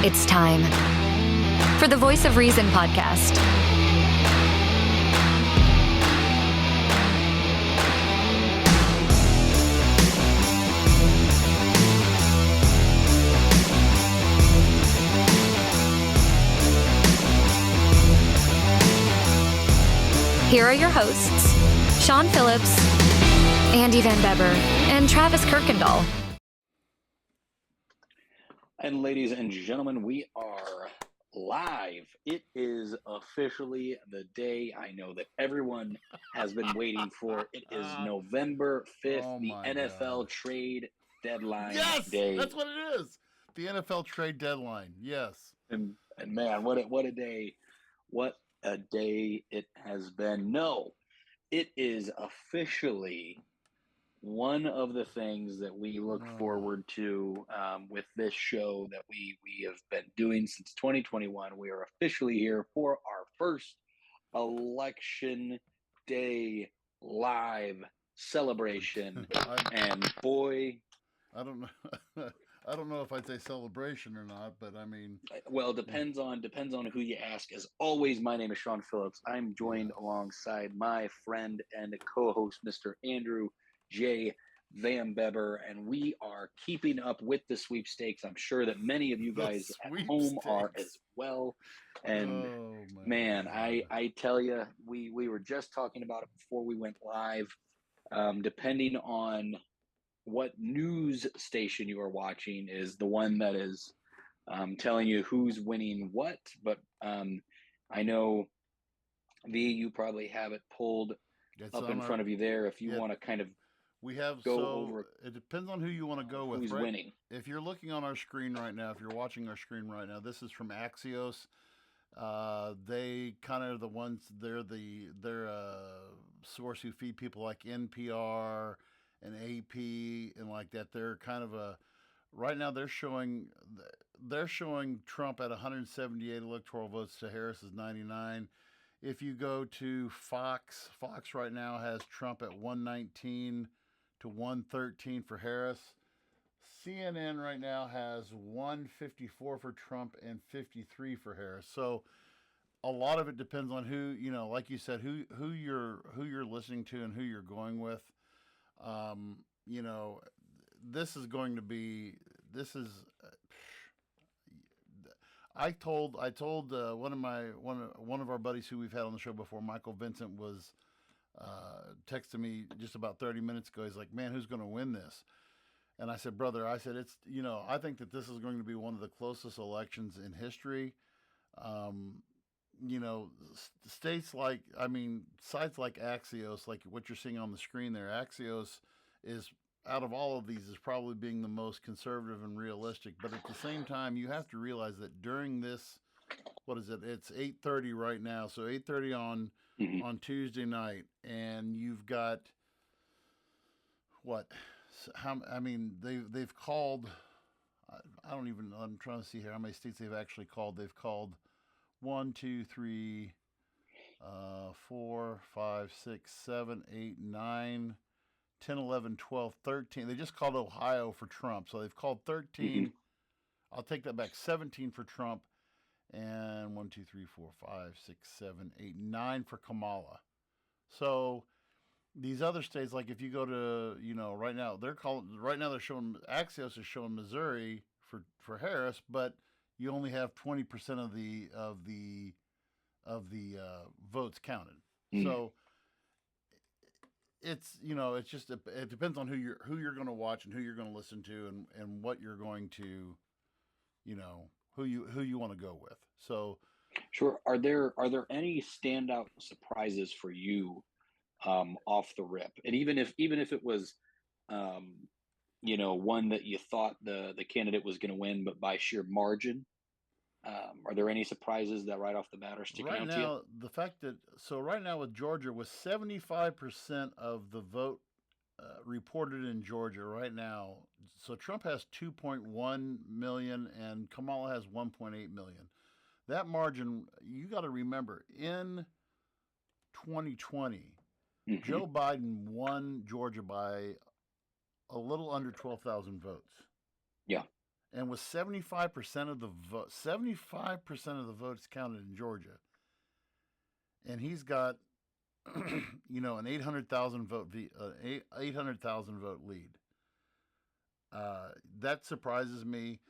It's time for the Voice of Reason podcast. Here are your hosts, Sean Phillips, Andy Van Beber, and Travis Kirkendall. And ladies and gentlemen, we are live. It is officially the day I know that everyone has been waiting for. It is November 5th, the NFL trade deadline day. That's what it is. The NFL trade deadline. Yes. And man, what a day. What a day it has been. No, it is officially one of the things that we look forward to with this show that we have been doing since 2021. We are officially here for our first election day live celebration. And boy, I don't know. I don't know if I'd say celebration or not, but I mean, well, it depends on who you ask. As always, my name is Sean Phillips. I'm joined alongside my friend and co-host, Mr. Andrew J. Van Beber, and we are keeping up with the sweepstakes. I'm sure that many of you guys at home are as well. And man, I tell you, we were just talking about it before we went live. Depending on what news station you are watching is the one that is telling you who's winning what. But I know, V, you probably have it pulled up in front of you there. If you want to kind of over. It depends on who you want to go with. Who's winning? If you're looking on our screen right now, if you're watching our screen right now, this is from Axios. They kind of the ones. They're a source who feed people like NPR and AP and like that. They're kind of a right now. They're showing Trump at 178 electoral votes to Harris's 99. If you go to Fox right now has Trump at 119 to 113 for Harris. CNN right now has 154 for Trump and 53 for Harris. So a lot of it depends on who, like you said, who you're listening to and who you're going with. I told one of our buddies who we've had on the show before, Michael Vincent, was texted me just about 30 minutes ago. He's like, man, who's going to win this? And I said, brother, it's, I think that this is going to be one of the closest elections in history. Sites like Axios, like what you're seeing on the screen there, Axios is, out of all of these, is probably being the most conservative and realistic. But at the same time, you have to realize that during this, what is it? It's 8:30 right now. So 8:30 on Tuesday night, and you've got what? They've called. I don't even know. I'm trying to see here how many states they've actually called. They've called 1, 2, 3, 4, 5, 6, 7, 8, 9, 10, 11, 12, 13. They just called Ohio for Trump. So they've called 13. I'll take that back. 17 for Trump. And 1, 2, 3, 4, 5, 6, 7, 8, 9 for Kamala. So these other states, like if you go to, right now they're showing, Axios is showing Missouri for Harris, but you only have 20% of the votes counted. So it's, it depends on who you're going to watch and who you're going to listen to and what you're going to, who you want to go with. So sure. Are there any standout surprises for you off the rip? And even if it was one that you thought the candidate was going to win, but by sheer margin, are there any surprises that right off the bat are sticking out to you? Right now, the fact that right now with Georgia, with 75% of the vote reported in Georgia right now, so Trump has 2.1 million and Kamala has 1.8 million. That margin, you got to remember, in 2020, Joe Biden won Georgia by a little under 12,000 votes. Yeah. and with 75% of the vote, 75% of the votes counted in Georgia, and he's got, an 800,000 vote lead. That surprises me.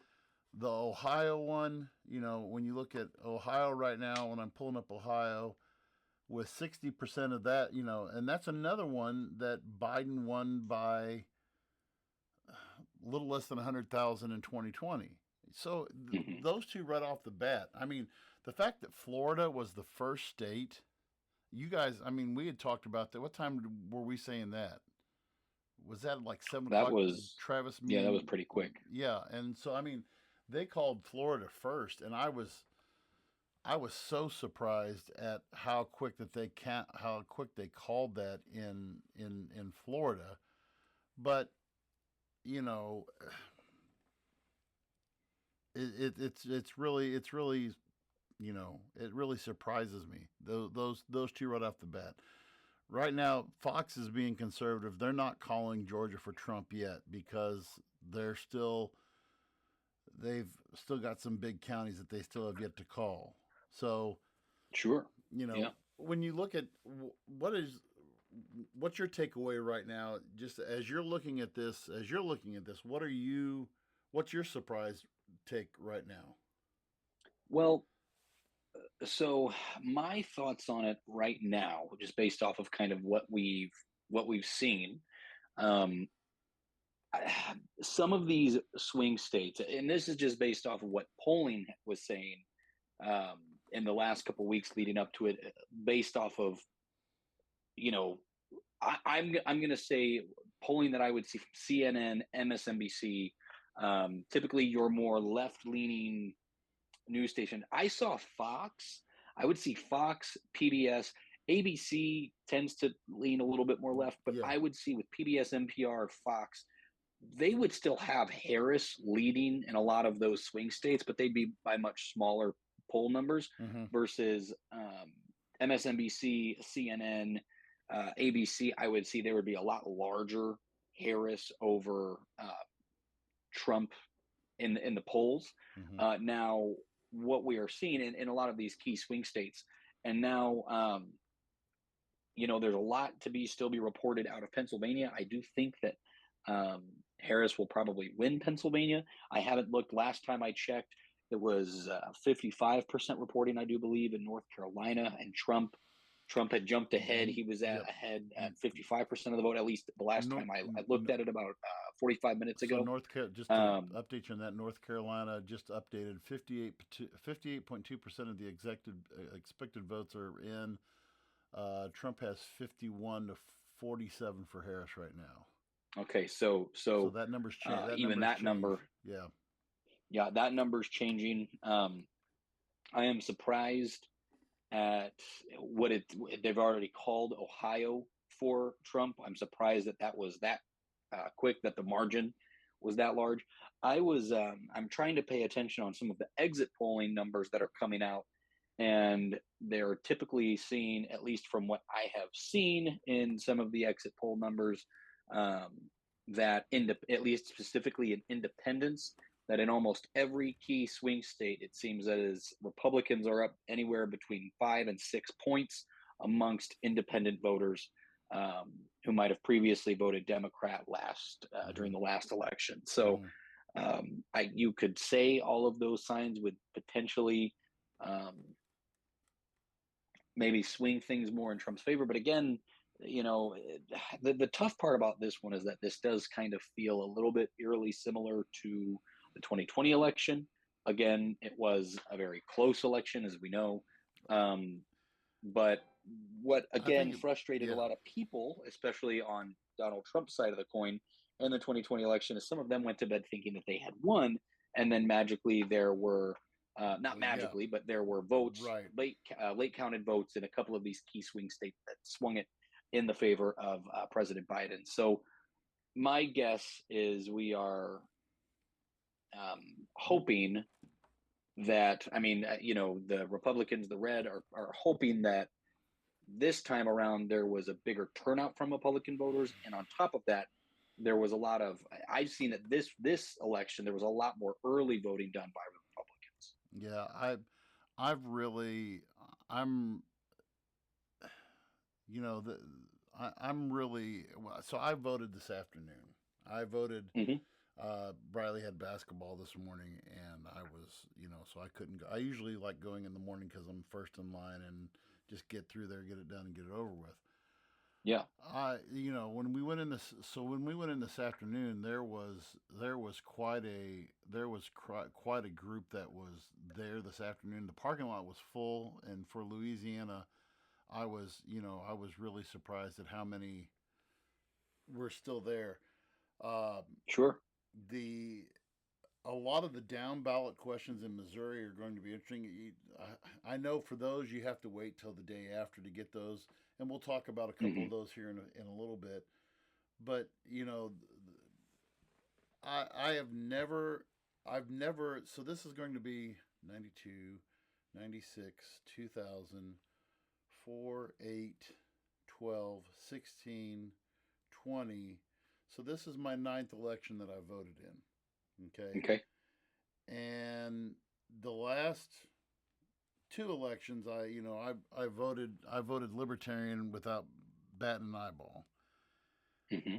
The Ohio one, when you look at Ohio right now, when I'm pulling up Ohio, with 60% of that, and that's another one that Biden won by a little less than 100,000 in 2020. So those two right off the bat. I mean, the fact that Florida was the first state, you guys, I mean, we had talked about that. What time were we saying that? Was that like 7 o'clock? That was Travis. Yeah, that was pretty quick. Yeah, and so I mean, they called Florida first, and I was so surprised at how quick they called that in Florida. But it's really it really surprises me, those two right off the bat. Right now, Fox is being conservative. They're not calling Georgia for Trump yet because they've still got some big counties that they still have yet to call. So, sure, yeah. When you look at what's your takeaway right now, just as you're looking at this, what's your surprise take right now? Well, so my thoughts on it right now, just based off of kind of what we've seen, some of these swing states, and this is just based off of what polling was saying in the last couple of weeks leading up to it, based off of, I'm going to say polling that I would see from CNN, MSNBC, typically your more left-leaning news station. I saw Fox. I would see Fox, PBS, ABC tends to lean a little bit more left, but I would see with PBS, NPR, Fox, they would still have Harris leading in a lot of those swing states, but they'd be by much smaller poll numbers versus MSNBC, CNN, ABC. I would see there would be a lot larger Harris over Trump in the polls. Now, what we are seeing in a lot of these key swing states, and now there's a lot to still be reported out of Pennsylvania. I do think that Harris will probably win Pennsylvania. I haven't looked. Last time I checked, it was 55% reporting, I do believe, in North Carolina, and Trump had jumped ahead. He was ahead at 55% of the vote, at least the last time I looked at it about 45 minutes ago. So just to update you on that, North Carolina just updated 58.2% of the expected votes are in. Trump has 51 to 47 for Harris right now. Okay, so that number's changed. Even that number, that number's changing. I am surprised at they've already called Ohio for Trump. I'm surprised that was that quick, that the margin was that large. I'm trying to pay attention on some of the exit polling numbers that are coming out, and they're typically seeing, at least from what I have seen in some of the exit poll numbers, that at least specifically in independents, that in almost every key swing state, it seems that Republicans are up anywhere between 5 and 6 points amongst independent voters who might have previously voted Democrat during the last election. So you could say all of those signs would potentially maybe swing things more in Trump's favor. But again, the tough part about this one is that this does kind of feel a little bit eerily similar to the 2020 election. Again, it was a very close election, as we know. But what, again, frustrated a lot of people, especially on Donald Trump's side of the coin in the 2020 election, is some of them went to bed thinking that they had won. And then magically there were, not magically, but there were votes, late counted votes in a couple of these key swing states that swung it in the favor of President Biden. So my guess is we are hoping that, the Republicans, the red, are hoping that this time around there was a bigger turnout from Republican voters. And on top of that, there was a lot of I've seen it this election there was a lot more early voting done by Republicans. Yeah, I've really, I'm, you know, I'm really, so I voted this afternoon. I voted, Hmm. Briley had basketball this morning, and I was, so I couldn't go. I usually like going in the morning because I'm first in line and just get through there, get it done, and get it over with. Yeah, When we went in this, so when we went in this afternoon, there was quite a group that was there this afternoon. The parking lot was full, and for Louisiana, I was really surprised at how many were still there. Uh, sure. the A lot of the down ballot questions in Missouri are going to be interesting. I know for those you have to wait till the day after to get those, and we'll talk about a couple Hmm. of those here in a little bit. But I have never, I've never. So this is going to be 92, 96, 2000, 4, 8, 12, 16, 20. So this is my ninth election that I voted in. Okay. Okay. And the last two elections, I voted Libertarian without batting an eyeball. Hmm.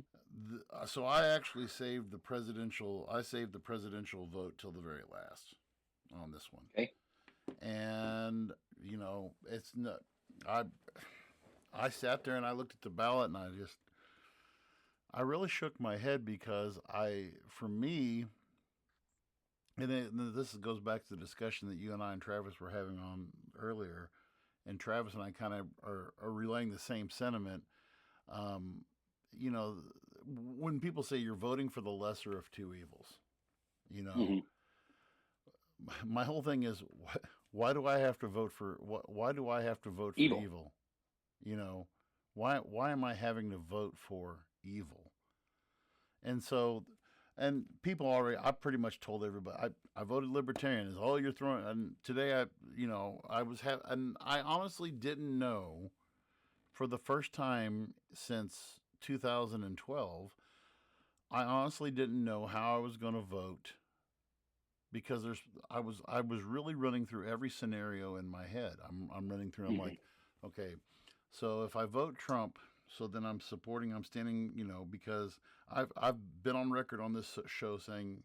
So I actually saved the presidential. I saved the presidential vote till the very last on this one. Okay. And it's not. I I sat there and I looked at the ballot and I really shook my head because for me, and this goes back to the discussion that you and I and Travis were having on earlier, and Travis and I kind of are relaying the same sentiment. Um, you know, when people say you're voting for the lesser of two evils, you know, Hmm. my whole thing is why do I have to vote for why do I have to vote for Evil. evil? You know, why am I having to vote for evil? And so, and people already, I pretty much told everybody, I voted Libertarian. Is all you're throwing. And today, and I honestly didn't know for the first time since 2012, I honestly didn't know how I was going to vote because I was really running through every scenario in my head. I'm running through. I'm Hmm. like, okay, so if I vote Trump, so then I'm standing, because I've been on record on this show saying,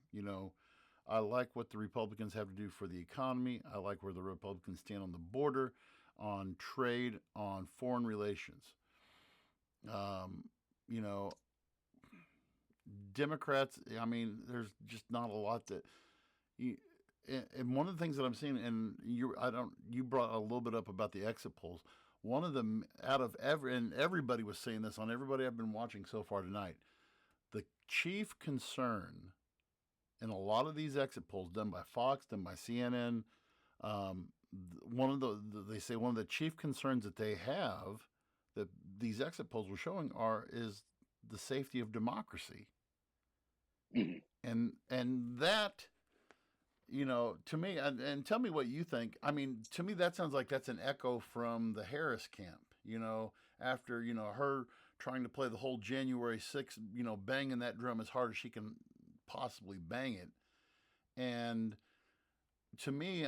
I like what the Republicans have to do for the economy. I like where the Republicans stand on the border, on trade, on foreign relations. Um, you know, Democrats. I mean, there's just not a lot that. You, and one of the things that I'm seeing, and you brought a little bit up about the exit polls. One of them, and everybody was saying this on everybody I've been watching so far tonight. The chief concern in a lot of these exit polls done by Fox, done by CNN, um, they say one of the chief concerns that they have that these exit polls were showing is the safety of democracy, Hmm. and that, to me, and tell me what you think. I mean, to me, that sounds like that's an echo from the Harris camp. After her trying to play the whole January 6th, banging that drum as hard as she can possibly bang it, and to me,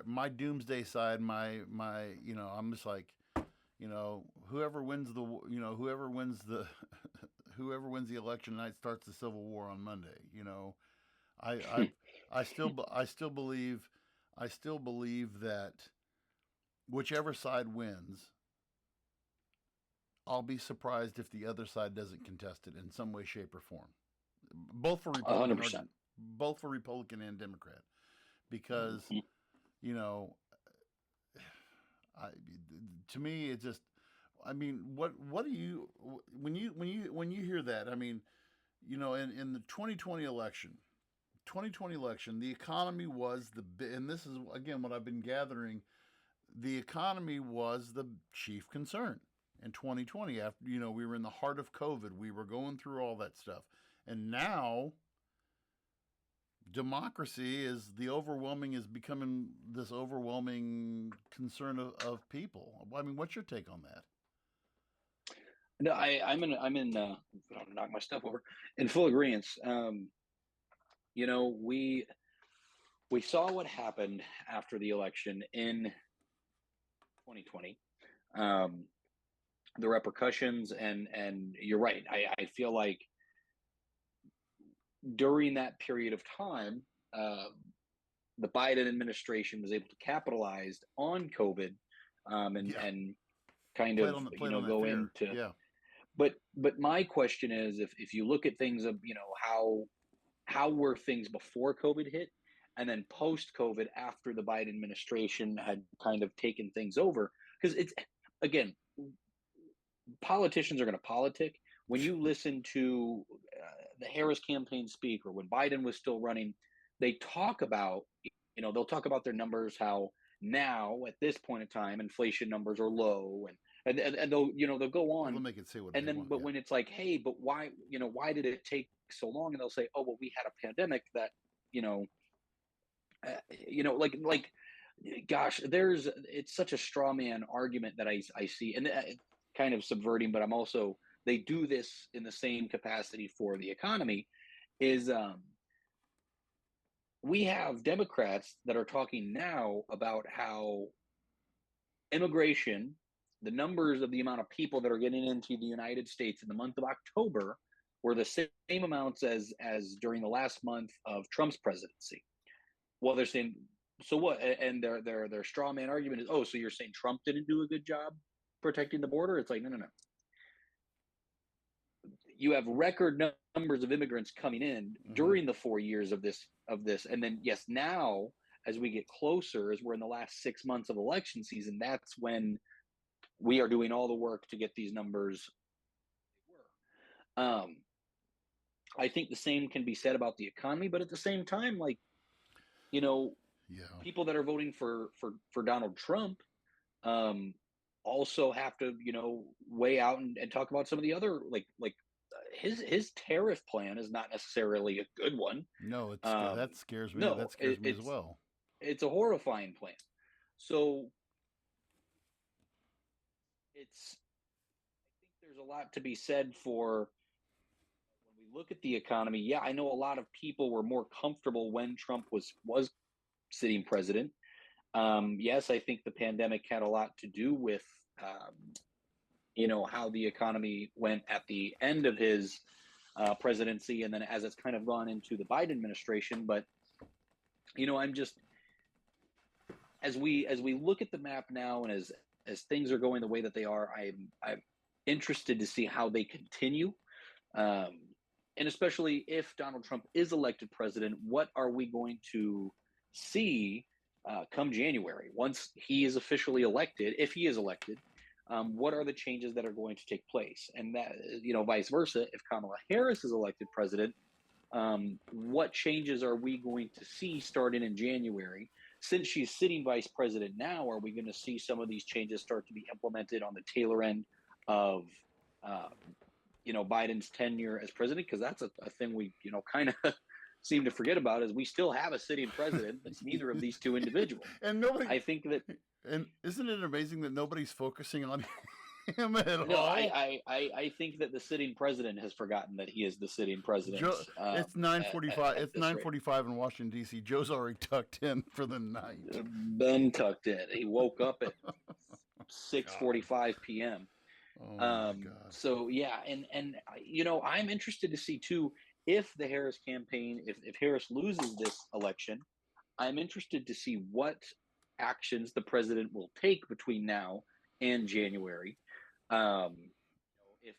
my doomsday side, I'm just like, whoever wins the whoever wins the election night starts the Civil War on Monday. I I I still believe that whichever side wins, I'll be surprised if the other side doesn't contest it in some way, shape, or form. Both for hundred Republican or percent. both for Republican and Democrat, because you know, I, to me, it just. I mean, what do you when you hear that? I mean, in the 2020 election, the economy was and this is again what I've been gathering. The economy was the chief concern in 2020. After we were in the heart of COVID, we were going through all that stuff, and now democracy is becoming this overwhelming concern of people. I mean, what's your take on that? No, I'm in I don't knock my stuff over, in full agreement. You know, we saw what happened after the election in 2020. Um, the repercussions, and you're right. I feel like during that period of time, uh, the Biden administration was able to capitalize on COVID, Yeah, and kind of played on that go fear. into. Yeah, But my question is, if you look at things of how were things before COVID hit, and then post COVID after the Biden administration had kind of taken things over, because it's, again, politicians are going to politic. When you listen to the Harris campaign speak, or when Biden was still running, they talk about, they'll talk about their numbers, how now at this point in time inflation numbers are low, and they'll they'll go well, they'll on, make it say what and they then want. but Yeah, when it's like, hey, but why did it take so long, and they'll say, oh well, we had a pandemic that you know like gosh, it's such a straw man argument that I see, and kind of subverting, but I'm also, they do this in the same capacity for the economy, is we have Democrats that are talking now about how immigration, the numbers of the amount of people that are getting into the United States in the month of October, were the same amounts as during the last month of Trump's presidency. Well, they're saying, so what? And their straw man argument is, oh, so you're saying Trump didn't do a good job protecting the border? It's like, no, no, no. You have record numbers of immigrants coming in hmm during the 4 years of this, and then yes, now as we get closer, as we're in the last 6 months of election season, that's when we are doing all the work to get these numbers. Um, I think the same can be said about the economy, but at the same time, like, you know, yeah. people that are voting for Donald Trump, um, also have to weigh out and talk about some of the other, like his tariff plan is not necessarily a good one. No, Um, that scares me. no, That scares me as well. it's a horrifying plan. So it's I think there's a lot to be said for when we look at the economy. Yeah, I know a lot of people were more comfortable when Trump was sitting president. Yes, I think the pandemic had a lot to do with how the economy went at the end of his presidency, and then as it's kind of gone into the Biden administration. But I'm just, as we look at the map now, and as things are going the way that they are, I'm interested to see how they continue. Um, and especially if Donald Trump is elected president, what are we going to see come January once he is officially elected? If he is elected, what are the changes that are going to take place? And that, vice versa, if Kamala Harris is elected president, what changes are we going to see starting in January? Since she's sitting vice president now, are we going to see some of these changes start to be implemented on the tailor end of uh, Biden's tenure as president? Because that's a thing we kind of seem to forget about, is we still have a sitting president that's neither of these two individuals. And nobody. I think that And isn't it amazing that nobody's focusing on him at no, all? I think that the sitting president has forgotten that he is the sitting president. Joe, it's nine at, 45. at It's this nine rate. 45 in Washington D.C. Joe's already tucked in for the night. Ben tucked in. He woke up at God. 6:45 p.m. Oh my God. So yeah, and I'm interested to see too, if the Harris campaign, if Harris loses this election, I'm interested to see what actions the president will take between now and January.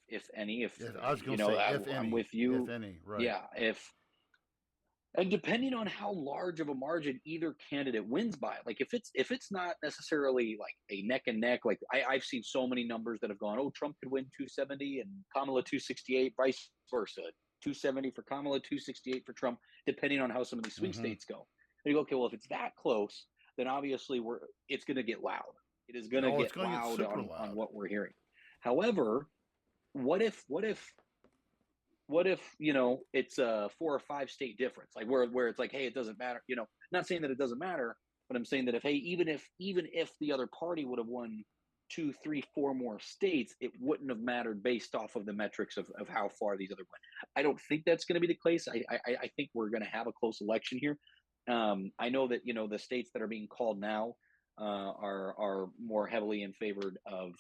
If any, if I was gonna say if I'm any, with you. right? Yeah, if and depending on how large of a margin either candidate wins by, like if it's not necessarily like a neck and neck, like I've seen so many numbers that have gone, oh, Trump could win 270 and Kamala 268, vice versa, 270 for Kamala, 268 for Trump, depending on how some of these swing Mm-hmm. states go. And you go, okay, well, if it's that close, then obviously it's going to get loud. It is going to Oh, it's get going to get loud super on loud. what we're hearing. However, what if it's a 4 or 5 state difference, like where it's like, hey, it doesn't matter, not saying that it doesn't matter, but I'm saying that, if hey, even if the other party would have won two, three, four more states, it wouldn't have mattered based off of the metrics of how far these other went. I don't think that's going to be the case. I think we're going to have a close election here. I know that the states that are being called now are more heavily in favor of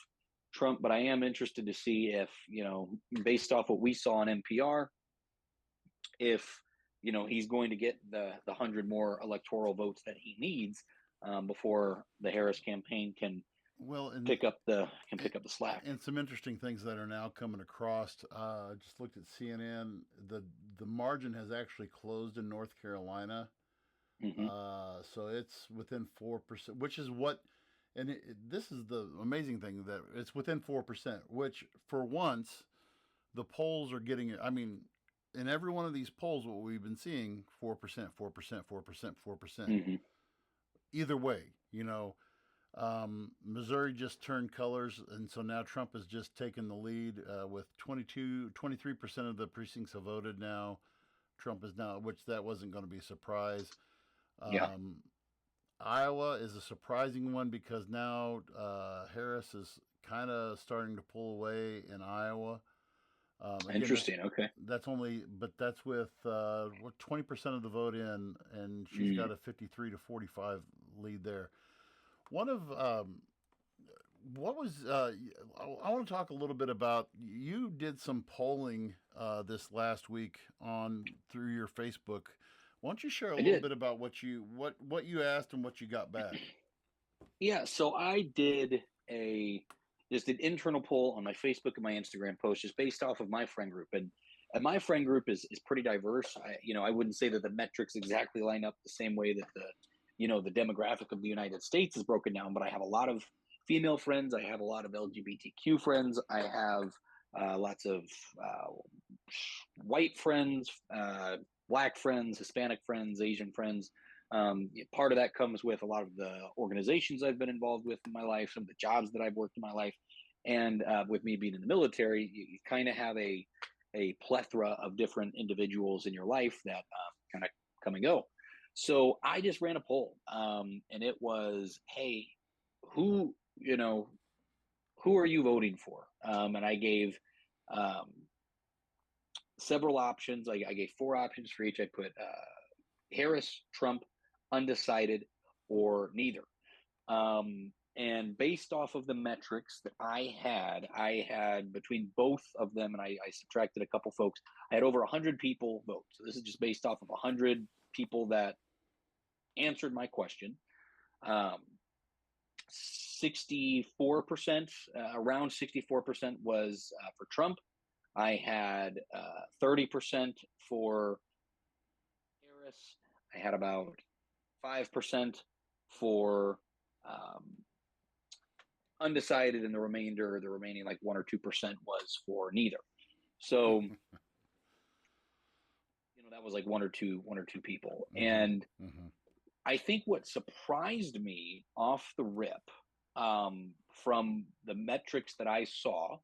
Trump, but I am interested to see if based off what we saw on NPR, if he's going to get the 100 more electoral votes that he needs before the Harris campaign can pick up the slack. And some interesting things that are now coming across. Just looked at CNN. The margin has actually closed in North Carolina. Mm-hmm. So it's within 4%, which is what, and this is the amazing thing, that it's within 4%, which for once the polls are getting it. I mean, in every one of these polls, what we've been seeing, 4%, 4%, 4%, 4%. Mm-hmm. Either way, Missouri just turned colors, and so now Trump has just taken the lead with 23% of the precincts have voted now. Trump is now, which that wasn't going to be a surprise. Yeah. Iowa is a surprising one because now Harris is kind of starting to pull away in Iowa. Again, Interesting. Okay. That's with 20% of the vote in, and she's got a 53 to 45 lead there. One of what was I want to talk a little bit about. You did some polling this last week through your Facebook. Why don't you share a little bit about what you asked and what you got back? Yeah, so I did just an internal poll on my Facebook and my Instagram post, just based off of my friend group, and my friend group is pretty diverse. I wouldn't say that the metrics exactly line up the same way that the demographic of the United States is broken down, but I have a lot of female friends. I have a lot of LGBTQ friends. I have lots of white friends, Black friends, Hispanic friends, Asian friends. Part of that comes with a lot of the organizations I've been involved with in my life, some of the jobs that I've worked in my life, and with me being in the military, you kind of have a plethora of different individuals in your life that kind of come and go. So I just ran a poll, and it was, hey, who are you voting for? And I gave several options. I gave 4 options for each. I put Harris, Trump, undecided, or neither. And based off of the metrics that I had between both of them, and I subtracted a couple folks, I had over 100 people vote. So this is just based off of 100 people that answered my question. 64%, around 64% was for Trump. I had 30% for Harris. I had about 5% for undecided, and the remaining like 1 or 2% was for neither. So that was like one or two people. Mm-hmm. And I think what surprised me off the rip, from the metrics that I saw,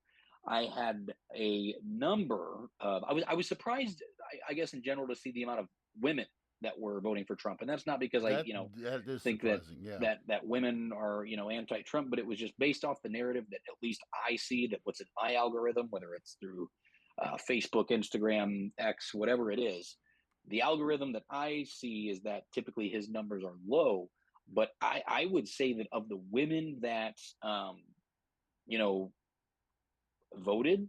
I had a number of, I was surprised, I guess in general, to see the amount of women that were voting for Trump. And that's not because I think that women are, anti-Trump, but it was just based off the narrative that at least I see, that what's in my algorithm, whether it's through Facebook, Instagram, X, whatever it is, the algorithm that I see is that typically his numbers are low. But I would say that of the women that, voted,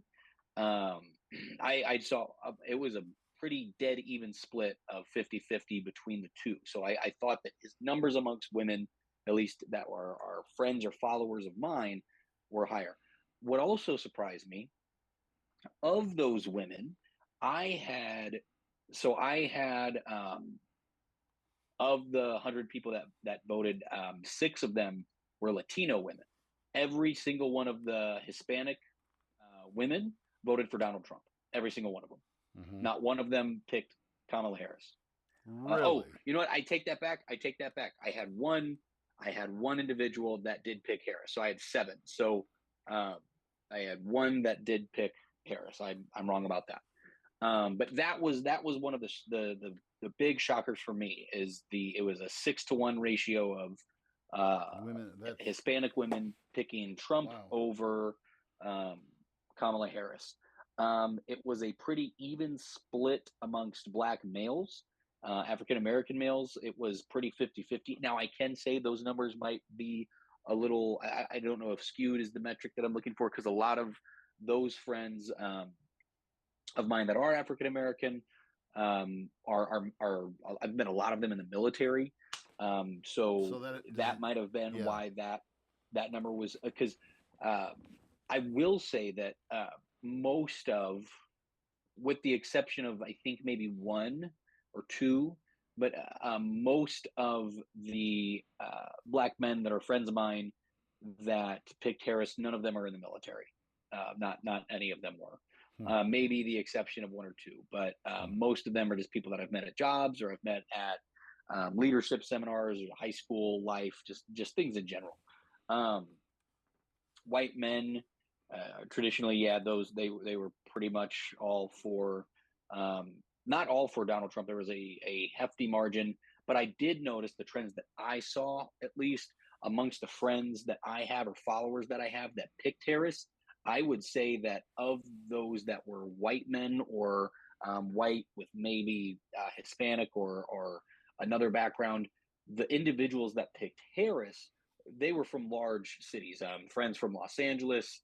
I saw it was a pretty dead even split of 50-50 between the two. So I thought that his numbers amongst women, at least that were our friends or followers of mine, were higher. What also surprised me, of those women, I had of the 100 people that voted, 6 of them were Latino women. Every single one of the Hispanic women voted for Donald Trump. Every single one of them. Mm-hmm. Not one of them picked Kamala Harris. Really? You know what? I take that back. I had one individual that did pick Harris. So I had 7. So I had one that did pick Harris. I'm wrong about that. But that was one of the big shockers for me. It was a 6-to-1 ratio Women, that's Hispanic women picking Trump wow. over Kamala Harris. It was a pretty even split amongst black males. African American males, it was pretty 50-50. Now, I can say those numbers might be a little, I don't know if skewed is the metric that I'm looking for, because a lot of those friends of mine that are African American are I've met a lot of them in the military. So that might have been why that number was, because I will say that most of, with the exception of I think maybe one or two, but most of the black men that are friends of mine that picked Harris, none of them are in the military. Not any of them were. Maybe the exception of one or two, but most of them are just people that I've met at jobs, or I've met at leadership seminars, or high school life, just things in general. White men, traditionally, yeah, they were pretty much all for, not all for Donald Trump. There was a hefty margin, but I did notice the trends that I saw, at least amongst the friends that I have or followers that I have that picked Harris. I would say that of those that were white men, or white with maybe Hispanic or another background, the individuals that picked Harris, they were from large cities. Friends from Los Angeles,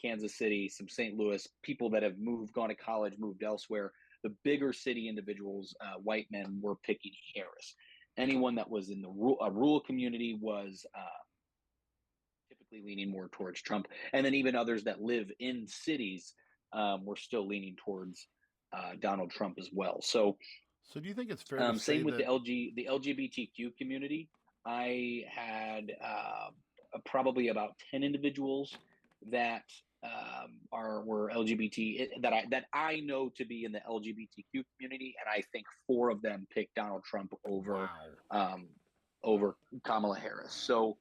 Kansas City, some St. Louis, people that have gone to college, moved elsewhere. The bigger city individuals, white men, were picking Harris. Anyone that was in the rural community was typically leaning more towards Trump. And then even others that live in cities were still leaning towards Donald Trump as well. So do you think it's fair to say same with that the LGBTQ community? I had probably about 10 individuals that were LGBT that I know to be in the LGBTQ community, and I think 4 of them picked Donald Trump over over Kamala Harris. So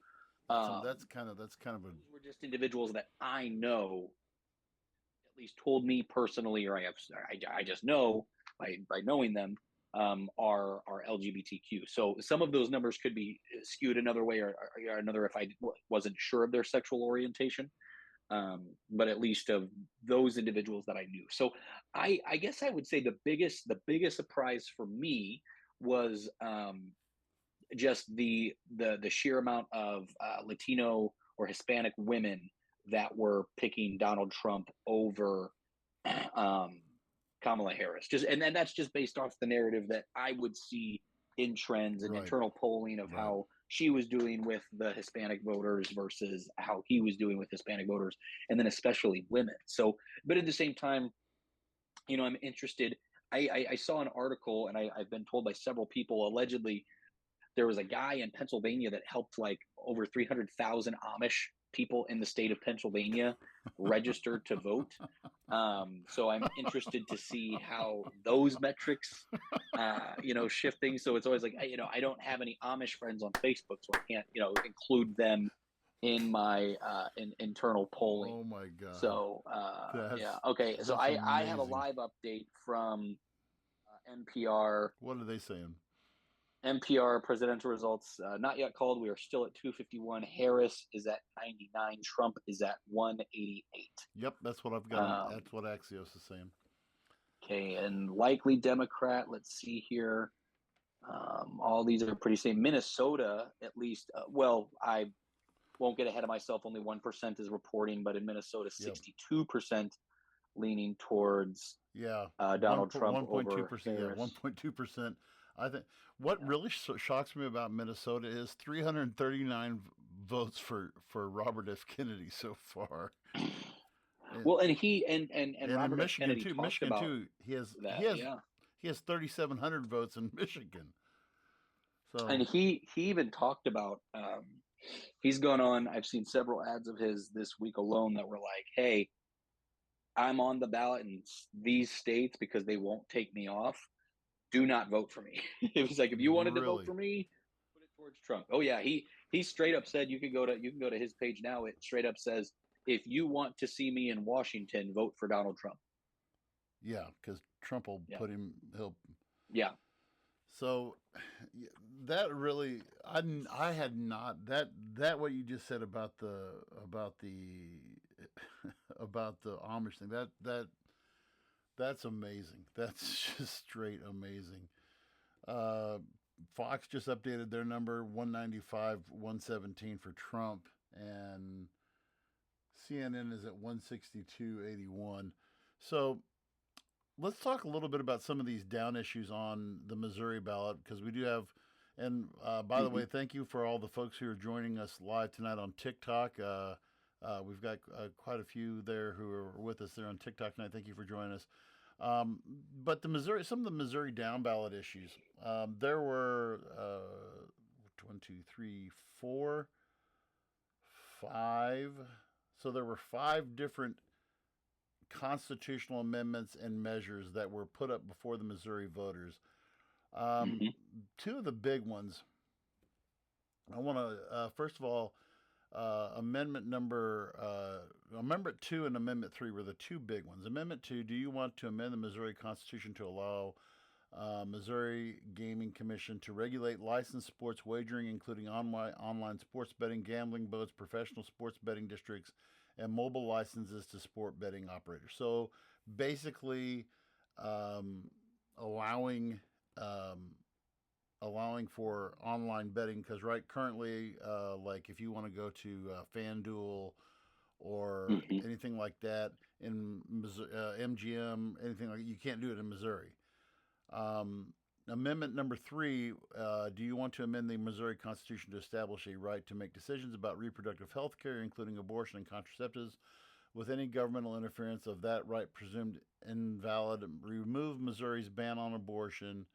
that's kind of a. Were just individuals that I know, at least told me personally, or I just know by knowing them, are LGBTQ. So some of those numbers could be skewed another way or another if I wasn't sure of their sexual orientation. But at least of those individuals that I knew. So I guess I would say the biggest surprise for me was just the sheer amount of Latino or Hispanic women that were picking Donald Trump over Kamala Harris. And that's just based off the narrative that I would see in trends and internal polling of how she was doing with the Hispanic voters versus how he was doing with Hispanic voters, and then especially women. So, but at the same time, I'm interested. I saw an article, and I've been told by several people, allegedly, there was a guy in Pennsylvania that helped like over 300,000 Amish people in the state of Pennsylvania registered to vote. So I'm interested to see how those metrics, shift things. So it's always like, I don't have any Amish friends on Facebook, so I can't, include them in my internal polling. Oh my God. So yeah. Okay. So I have a live update from NPR. What are they saying? NPR presidential results not yet called. We are still at 251. Harris is at 99. Trump is at 188. Yep, that's what I've got. That's what Axios is saying. Okay, and likely Democrat. Let's see here. All these are pretty same. Minnesota, at least. I won't get ahead of myself. Only 1% is reporting, but in Minnesota, 62% leaning towards Donald Trump 1.2%. Yeah, 1.2%. I think what really shocks me about Minnesota is 339 votes for Robert F. Kennedy so far. Well, and he and Robert Michigan F. Kennedy too. talked Michigan about too. He has 3,700 votes in Michigan. So and he even talked about he's gone on. I've seen several ads of his this week alone that were like, "Hey, I'm on the ballot in these states because they won't take me off. Do not vote for me." It was like, if you wanted to vote for me, put it towards Trump. Oh yeah, he straight up said you can go to his page now. It straight up says, if you want to see me in Washington, vote for Donald Trump. Yeah, because Trump will put him. So that really, I had not that what you just said about the about the Amish thing. That's amazing. That's just straight amazing. Uh, Fox just updated their number 195, 117 for Trump, and CNN is at 162.81. So let's talk a little bit about some of these down issues on the Missouri ballot because we do have. And by the Hmm. way, thank you for all the folks who are joining us live tonight on TikTok. We've got quite a few there who are with us there on TikTok tonight. Thank you for joining us. Um, but some of the Missouri down ballot issues, there were one, two, three, four, five. So there were five different constitutional amendments and measures that were put up before the Missouri voters. Um, Hmm. Two of the big ones, I want to, first of all, Amendment 2 and Amendment 3 were the two big ones. Amendment 2, do you want to amend the Missouri Constitution to allow Missouri Gaming Commission to regulate licensed sports wagering, including online sports betting, gambling boats, professional sports betting districts, and mobile licenses to sport betting operators? So basically, um, allowing um, allowing for online betting because currently, like if you want to go to FanDuel or Hmm. anything like that in MGM, anything like you can't do it in Missouri. Um, Amendment number 3, do you want to amend the Missouri Constitution to establish a right to make decisions about reproductive health care, including abortion and contraceptives, with any governmental interference of that right presumed invalid, remove Missouri's ban on abortion,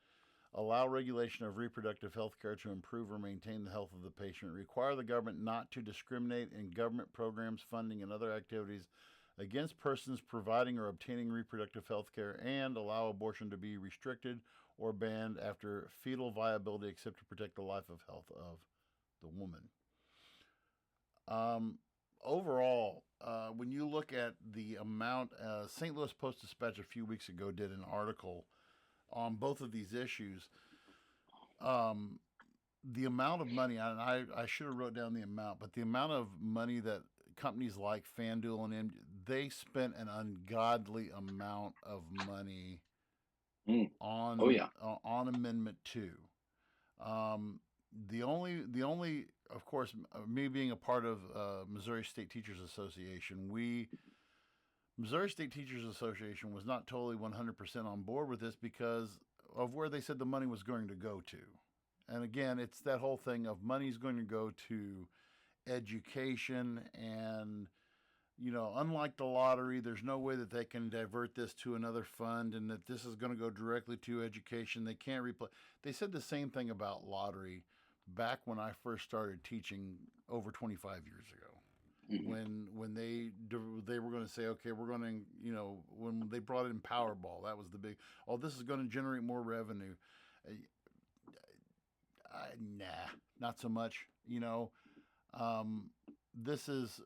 allow regulation of reproductive health care to improve or maintain the health of the patient, require the government not to discriminate in government programs, funding, and other activities against persons providing or obtaining reproductive health care, and allow abortion to be restricted or banned after fetal viability except to protect the life of health of the woman. Um, Overall, when you look at the amount, St. Louis Post Dispatch a few weeks ago did an article on both of these issues. Um, the amount of money, and I should have wrote down the amount, but the amount of money that companies like FanDuel and they spent an ungodly amount of money Mm. Oh on yeah. Amendment 2. Um, the only, of course, me being a part of Missouri State Teachers Association, we Missouri State Teachers Association was not totally 100% on board with this because of where they said the money was going to go to. And again, it's that whole thing of money's going to go to education and unlike the lottery, there's no way that they can divert this to another fund and that this is going to go directly to education. They can't replace. They said the same thing about lottery back when I first started teaching over 25 years ago. Hmm. When they were going to say, okay, we're going to, when they brought in Powerball, that was the big, oh, this is going to generate more revenue. Uh, nah, not so much. Um, this is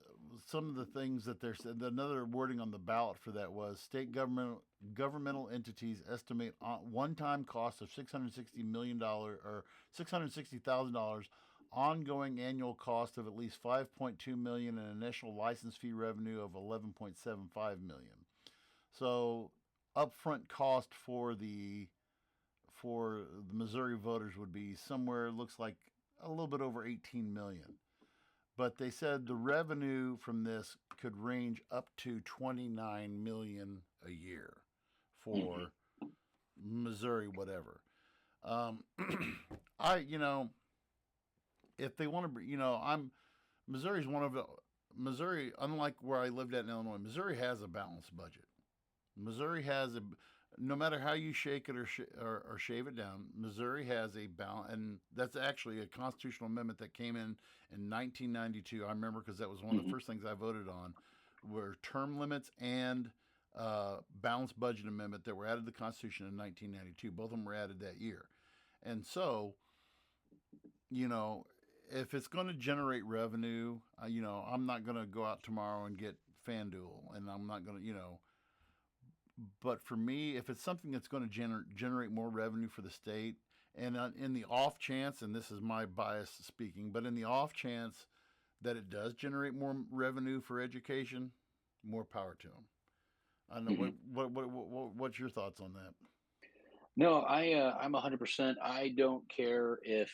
some of the things that they're said. Another wording on the ballot for that was governmental entities estimate one-time cost of $660 million or $660,000, ongoing annual cost of at least 5.2 million, and initial license fee revenue of 11.75 million. So upfront cost for the Missouri voters would be somewhere, looks like a little bit over 18 million. But they said the revenue from this could range up to 29 million a year Hmm. for Missouri, whatever. Um, I, if they want to, Missouri's one of the, Missouri, unlike where I lived at in Illinois, Missouri has a balanced budget. Missouri has a, no matter how you shake it or shave it down, Missouri has a balance, and that's actually a constitutional amendment that came in 1992. I remember because that was one of the Hmm. first things I voted on, were term limits and balanced budget amendment that were added to the Constitution in 1992. Both of them were added that year, and so you know if it's going to generate revenue, I'm not going to go out tomorrow and get FanDuel, and I'm not going to, but for me, if it's something that's going to generate more revenue for the state, And in the off chance, and this is my bias speaking, but in the off chance that it does generate more revenue for education, more power to them. I don't know Mhm. what's your thoughts on that? No, I'm 100%. I don't care if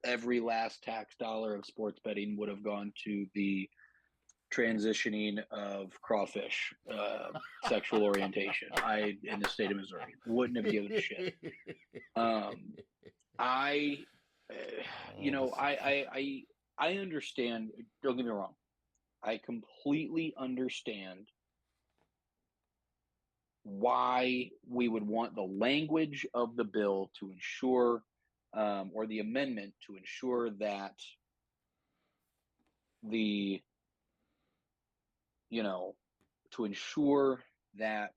every last tax dollar of sports betting would have gone to the transitioning of crawfish sexual orientation. I in the state of Missouri wouldn't have given a shit. Um, I, you Oh, know, I understand. Don't get me wrong. I completely understand why we would want the language of the bill to ensure, or the amendment to ensure that the, you know, to ensure that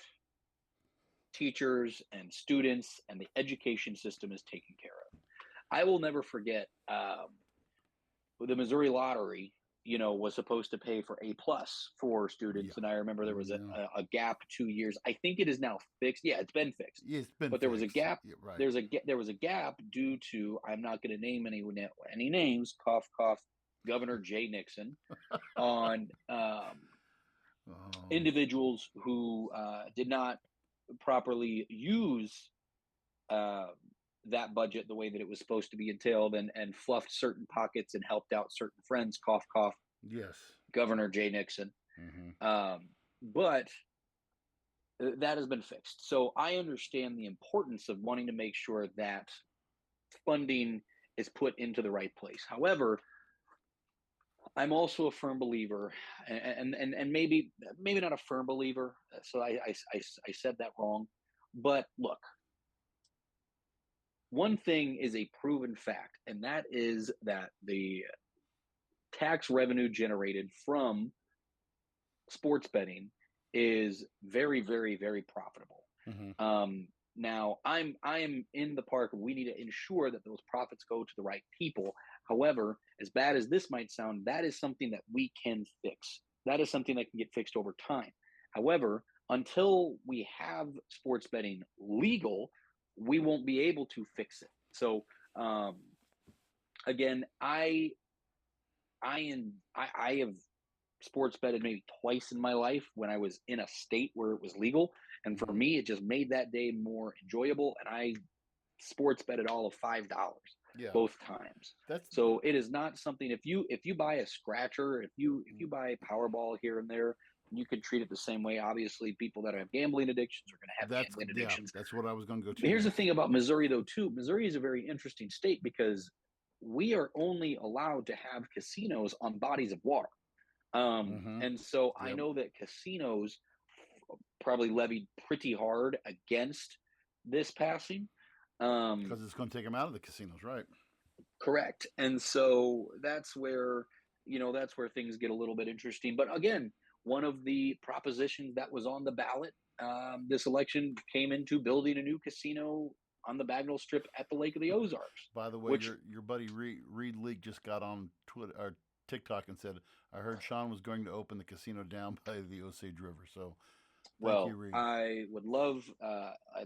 teachers and students and the education system is taken care of. I will never forget the Missouri Lottery. Was supposed to pay for A+ for yeah, students, and I remember there was a, yeah. a, a gap 2 years. I think it is now fixed. Yeah, it's been fixed, Yeah, it's been but there was a fixed. gap. Yeah, right. There was a gap due to, I'm not going to name any names. Cough cough. Governor Jay Nixon on Oh, individuals who did not properly use uh, that budget the way that it was supposed to be entailed, and fluffed certain pockets and helped out certain friends. Cough cough. yes. Governor Jay Nixon. Hmm. But that has been fixed. So I understand the importance of wanting to make sure that funding is put into the right place. However, I'm also a firm believer, and maybe not a firm believer. So I said that wrong. But look, one thing is a proven fact, and that is that the tax revenue generated from sports betting is very, very, very profitable. Hmm. Now, I am in the park. We need to ensure that those profits go to the right people. However, as bad as this might sound, that is something that we can fix. That is something that can get fixed over time. However, until we have sports betting legal, we won't be able to fix it. So, um, again, I have sports betted maybe twice in my life when I was in a state where it was legal. And for Hmm. me, it just made that day more enjoyable. And I sports betted all of $5 Yeah, both times. that's So it is not something, if you buy a scratcher, if you buy Powerball here and there, you could treat it the same way. Obviously, people that have gambling addictions are going to have that's gambling yeah, addictions. that's what I was going to go to Here's the next. thing about Missouri, though, too. Missouri is a very interesting state because we are only allowed to have casinos on bodies of water. Hmm. And so I Yep, know that casinos probably levied pretty hard against this passing. Um, because it's going to take them out of the casinos, right? correct. And so that's where things get a little bit interesting. But again, one of the propositions that was on the ballot this election came into building a new casino on the Bagnell Strip at the Lake of the Ozarks, By the way, which, your buddy Reed Leak just got on Twitter or TikTok and said, "I heard Sean was going to open the casino down by the Osage River." So, thank you, well, Reed. I'd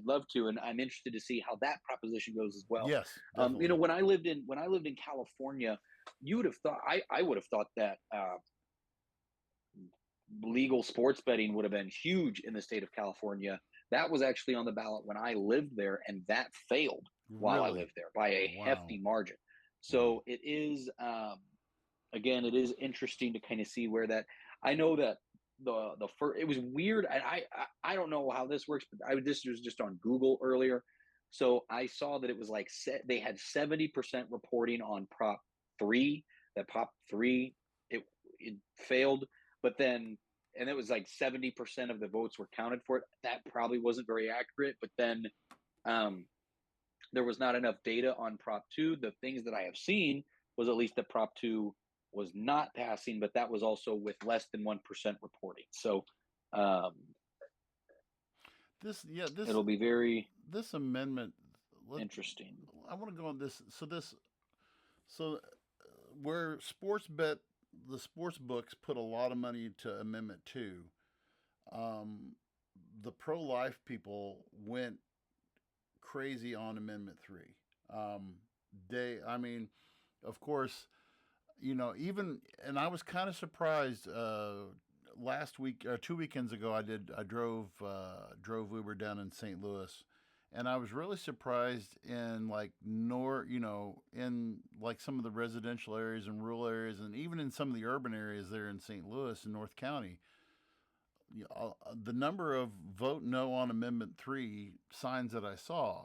love to, and I'm interested to see how that proposition goes as well. Yes, definitely. When I lived in California, you would have thought I would have thought that legal sports betting would have been huge in the state of California. That was actually on the ballot when I lived there, and that failed while I Really? lived there by a Wow. hefty margin. Wow. So it is, again, it is interesting to kind of see where that. I know that the first, it was weird, and I don't know how this works, but this was just on Google earlier, so I saw that it was like they had 70% reporting on Prop 3. That Prop 3, it failed, but then, and it was like 70% of the votes were counted for it. That probably wasn't very accurate, but then um, there was not enough data on Prop 2. The things that I have seen was at least that Prop 2 was not passing, but that was also with less than 1% reporting. So um, This, yeah, this it'll be very this amendment. Let, interesting. I want to go on this. So where the sports books put a lot of money to Amendment Two. Um, the pro life people went crazy on Amendment 3. I mean, of course, even, and I was kind of surprised. Last week or 2 weekends ago, I drove Uber down in St. Louis, and I was really surprised in like in like some of the residential areas and rural areas, and even in some of the urban areas there in St. Louis and North County, the number of vote no on Amendment 3 signs that I saw,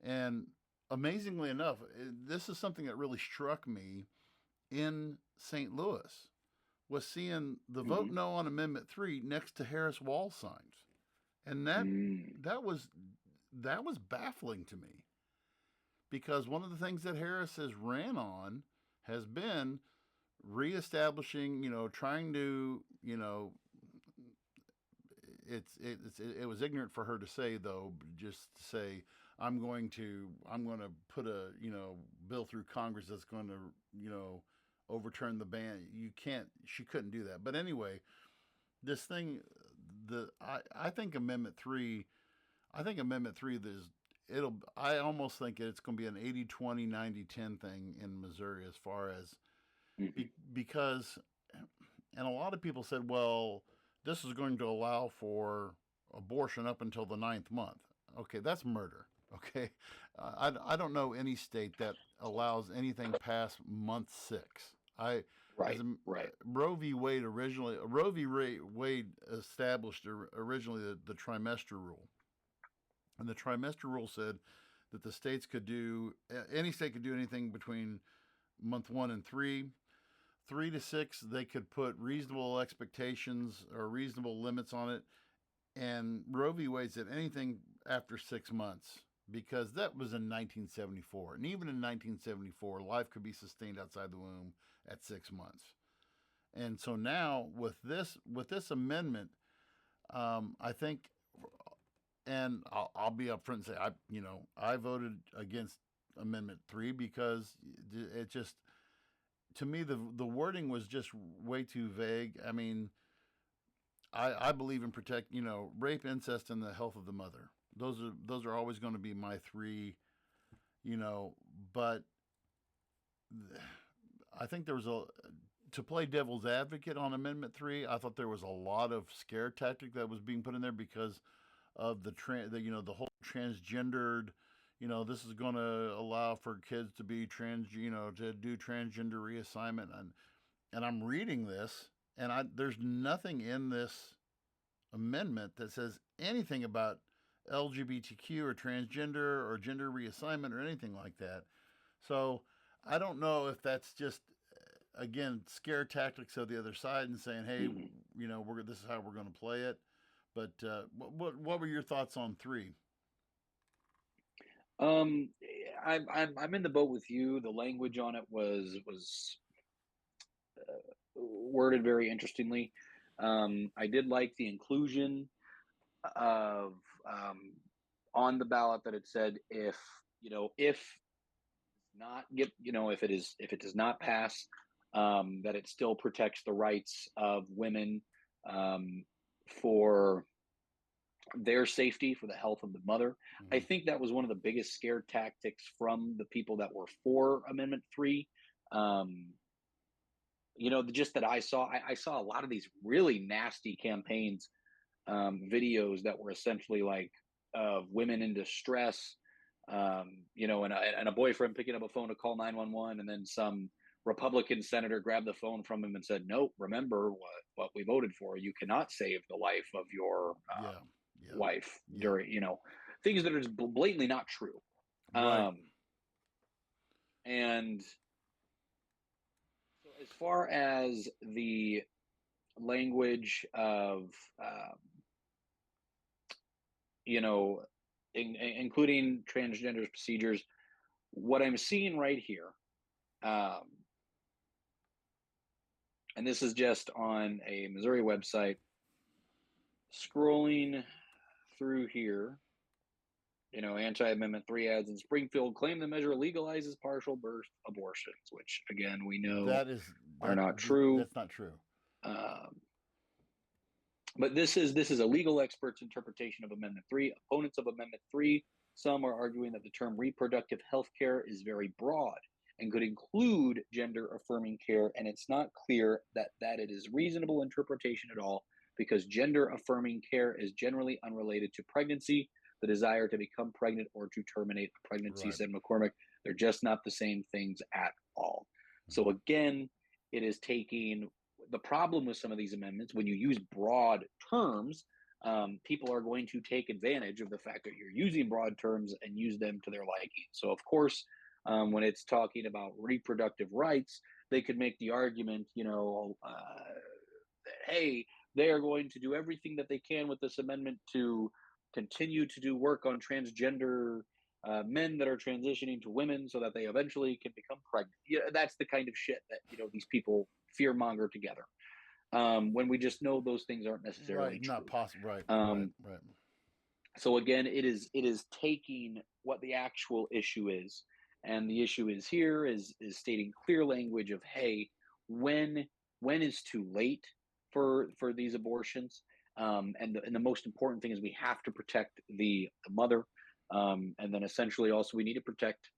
and amazingly enough, this is something that really struck me in St. Louis was seeing the vote Mm-hmm. no on Amendment 3 next to Harris wall signs. And Mm. that was baffling to me because one of the things that Harris has ran on has been reestablishing, trying to, it was ignorant for her to say though, just to say I'm going to put a bill through Congress that's going to overturn the ban. She couldn't do that. But anyway, this thing, I think Amendment 3, there's I almost think it's going to be an 80-20, 90-10 thing in Missouri as far as Mm-hmm. because, and a lot of people said, well, this is going to allow for abortion up until the ninth month. Okay, that's murder. Okay, I don't know any state that allows anything past month 6. I as Right. a, Right. Roe v. Wade established originally the trimester rule, and the trimester rule said that any state could do anything between month 1 and 3. 3 to 6, they could put reasonable expectations or reasonable limits on it. And Roe v. Wade said anything after 6 months, because that was in 1974. And even in 1974, life could be sustained outside the womb at 6 months. And so now with this amendment, I think, and I'll be upfront and say I voted against Amendment 3 because it just, to me, the wording was just way too vague. I mean, I believe in rape, incest, and the health of the mother. Those are always going to be my three, but I think there was to play devil's advocate on Amendment 3. I thought there was a lot of scare tactic that was being put in there because of the whole transgendered. This is going to allow for kids to be to do transgender reassignment, and I'm reading this, and there's nothing in this amendment that says anything about LGBTQ or transgender or gender reassignment or anything like that. So I don't know if that's just again scare tactics of the other side and saying, hey, Mm-hmm. this is how we're going to play it. But what were your thoughts on 3? Um, I'm in the boat with you. The language on it was worded very interestingly. I did like the inclusion of on the ballot that it said if not get if it does not pass, that it still protects the rights of women, um, for their safety, for the health of the mother. I Mm-hmm. think that was one of the biggest scare tactics from the people that were for Amendment 3. Um, just that I saw a lot of these really nasty campaigns, videos that were essentially like women in distress, and a boyfriend picking up a phone to call 911, and then some Republican senator grabbed the phone from him and said, "No, remember what we voted for. You cannot save the life of your Yeah, yeah, wife yeah. during things that are just blatantly not true." Right. Um, and so, as far as the language of you know, including transgender procedures, what I'm seeing right here, um, and this is just on a Missouri website, scrolling through here, anti-amendment 3 ads in Springfield claim the measure legalizes partial birth abortions, which again we know That is are not true. that's not true. Um, But this is a legal expert's interpretation of Amendment 3. Opponents of Amendment 3, some are arguing that the term reproductive health care is very broad and could include gender affirming care, and it's not clear that it is reasonable interpretation at all, because gender affirming care is generally unrelated to pregnancy, the desire to become pregnant or to terminate a pregnancy, Right. said McCormick. They're just not the same things at all. So again, it is taking the problem with some of these amendments. When you use broad terms, people are going to take advantage of the fact that you're using broad terms and use them to their liking. So of course, when it's talking about reproductive rights, they could make the argument, that, hey, they are going to do everything that they can with this amendment to continue to do work on transgender men that are transitioning to women so that they eventually can become pregnant. Yeah, that's the kind of shit that these people fear monger together, when we just know those things aren't necessarily Right. true. Not possible. Right. Um, Right. so again, it is taking what the actual issue is, and the issue is here is stating clear language of, hey, when is too late for these abortions, and the most important thing is we have to protect the mother, and then essentially also we need to protect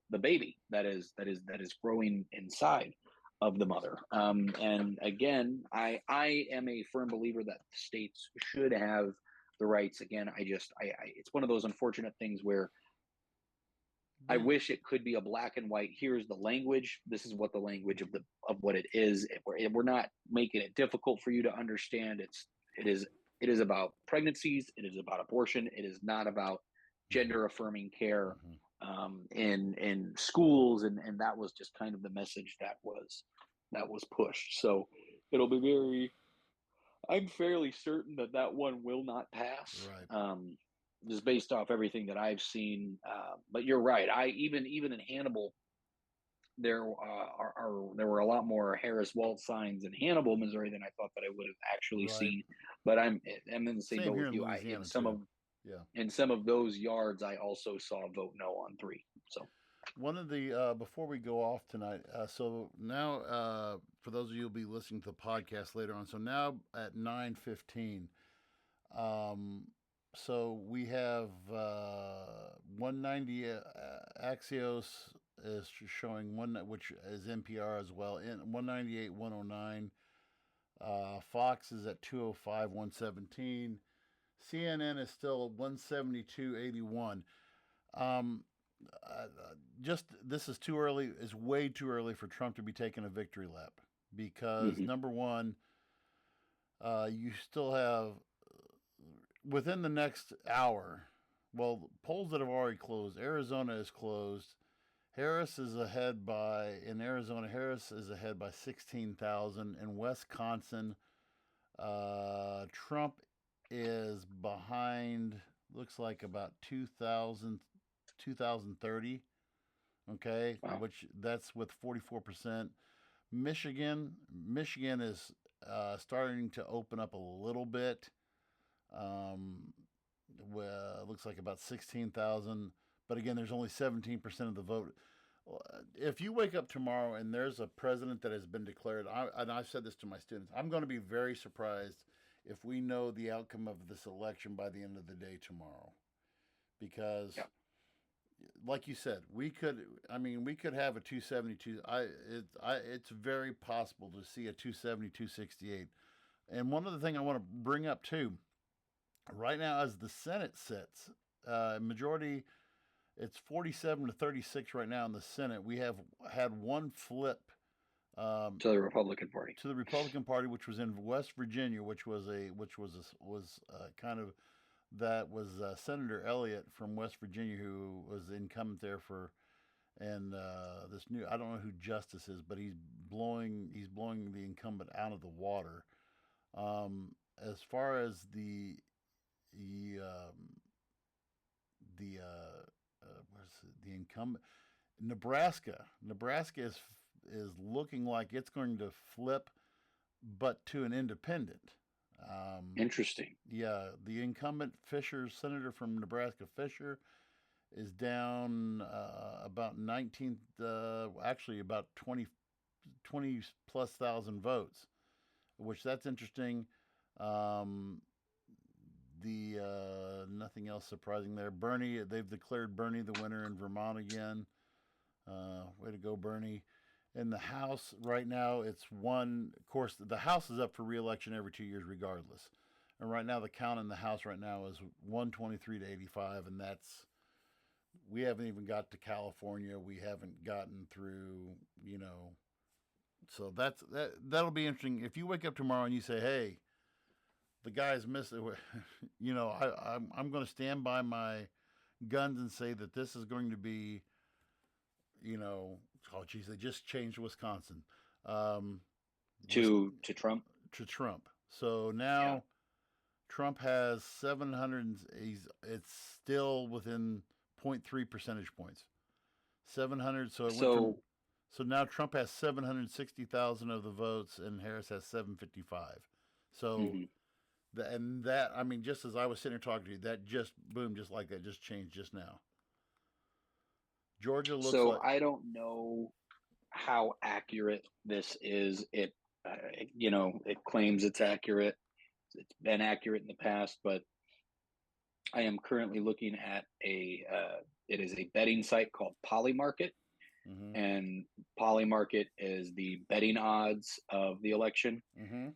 the baby that is growing inside of the mother. And again, I am a firm believer that states should have the rights. Again, it's one of those unfortunate things where I wish it could be a black and white. Here's the language. This is what the language of what it is. We're not making it difficult for you to understand. It is about pregnancies. It is about abortion. It is not about gender affirming care, in schools, and that was just kind of the message that was pushed. So it'll be very. I'm fairly certain that one will not pass. Right. Just based off everything that I've seen. But you're right. I even in Hannibal, there were a lot more Harris Walt signs in Hannibal, Missouri, than I thought that I would have actually Right. seen. But I'm in the same Same boat here with in you. Louisiana too. Yeah. In some of those yards, I also saw vote no on 3. So One of the before we go off tonight, so now for those of you who'll be listening to the podcast later on, so now at 9:15, um, so we have 190 Axios is showing one which is NPR as well, in 198 109. Fox is at 205 117. CNN is still 172.81. Um, just this is too early. It's way too early for Trump to be taking a victory lap because mhm. number one, you still have within the next hour. Well, polls that have already closed. Arizona is closed. Harris is ahead by in Arizona. Harris is ahead by 16,000 in Wisconsin. Trump is behind. Looks like about 2,000 2030. Okay, Wow. which that's with 44%. Michigan is starting to open up a little bit. Um, well, looks like about 16,000, but again, there's only 17% of the vote. If you wake up tomorrow and there's a president that has been declared, and I've said this to my students, I'm going to be very surprised if we know the outcome of this election by the end of the day tomorrow, because Yeah. like you said, we could. I mean, we could have a 272. It's very possible to see a 270, 268. And one other thing I want to bring up too, right now as the Senate sits, majority, it's 47 to 36 right now in the Senate. We have had one flip To the Republican Party. to the Republican Party, which was in West Virginia, which was kind of that was Senator Elliott from West Virginia, who was the incumbent there for, and this new I don't know who Justice is, but he's blowing the incumbent out of the water. As far as the the incumbent Nebraska is looking like it's going to flip, but to an independent. Interesting. Yeah, the incumbent Fisher, senator from Nebraska, Fisher, is down about 19, actually about 20 plus thousand votes, which that's interesting. Um, the nothing else surprising there. Bernie, they've declared Bernie the winner in Vermont again. Way to go, Bernie. In the House right now, it's one. Of course, the House is up for re-election every 2 years, regardless. And right now, the count in the House right now is 123 to 85, and that's we haven't even got to California. We haven't gotten through, So that'll be interesting. If you wake up tomorrow and you say, "Hey, the guy's missed," I'm going to stand by my guns and say that this is going to be, oh geez, they just changed Wisconsin To Trump. to Trump. So now Yeah. Trump has 700. It's still within 0.3 percentage points. 700. So it went from. So So now Trump has 760,000 of the votes, and Harris has 755. So mhm. and that, I mean, just as I was sitting here talking to you, that just boom, just like that, just changed just now. Georgia looks So like. I don't know how accurate this is. It claims it's accurate. It's been accurate in the past, but I am currently looking at it is a betting site called Polymarket, Mm-hmm. and Polymarket is the betting odds of the election, Mm-hmm.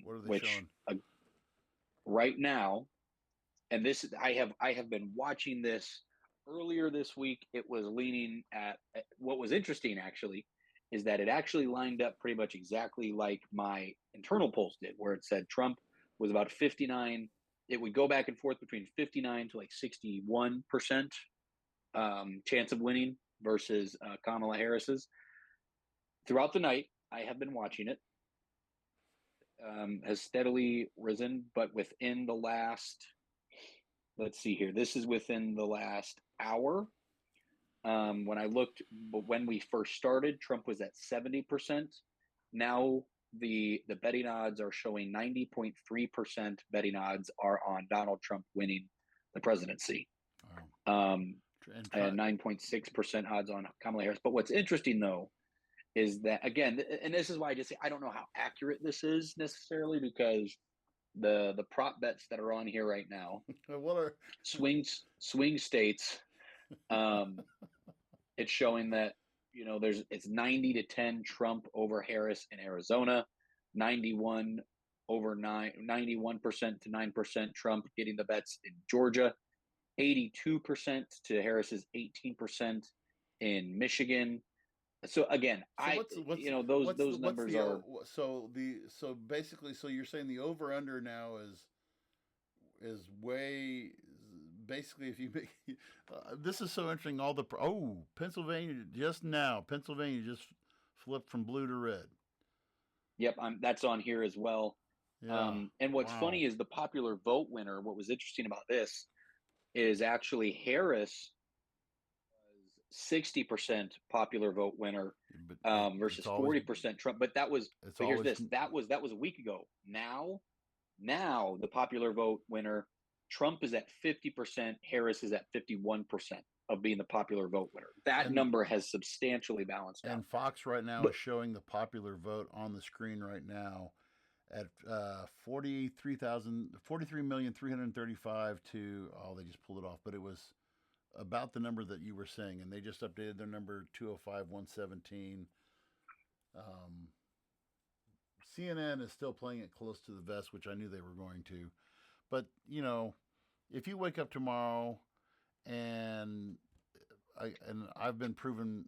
What are they which showing? right now, and this I have been watching this. Earlier this week, it was leaning at what was interesting actually is that it actually lined up pretty much exactly like my internal polls did, where it said Trump was about 59. It would go back and forth between 59 to like 61% chance of winning versus Kamala Harris's. Throughout the night, I have been watching it. Has steadily risen, but within the last, let's see here, this is within the last hour. When I looked, but when we first started, Trump was at 70%. Now the betting odds are showing 90.3% betting odds are on Donald Trump winning the presidency. Oh. Um, And and 9.6% odds on Kamala Harris. But what's interesting though is that again, and this is why I just say I don't know how accurate this is necessarily because the prop bets that are on here right now, what are? swing states, it's showing that it's 90 to 10 Trump over Harris in Arizona, 91 over 91% to 9% Trump getting the bets in Georgia, 82% to Harris's 18% in Michigan. So again, So those numbers are so basically, so you're saying the over under now is way basically, if you make this is so interesting. Pennsylvania just flipped from blue to red. Yep, that's on here as well. Yeah. And what's Wow. funny is the popular vote winner. What was interesting about this is actually Harris was 60% popular vote winner But versus 40% Trump. But it's here's always this. That was a week ago. Now the popular vote winner, Trump is at 50%, Harris is at 51% of being the popular vote winner. That and number has substantially balanced out. and Fox right now But is showing the popular vote on the screen right now at 43,335 to, they just pulled it off, but it was about the number that you were saying, and they just updated their number 205,117. CNN is still playing it close to the vest, which I knew they were going to. But, if you wake up tomorrow and I've been proven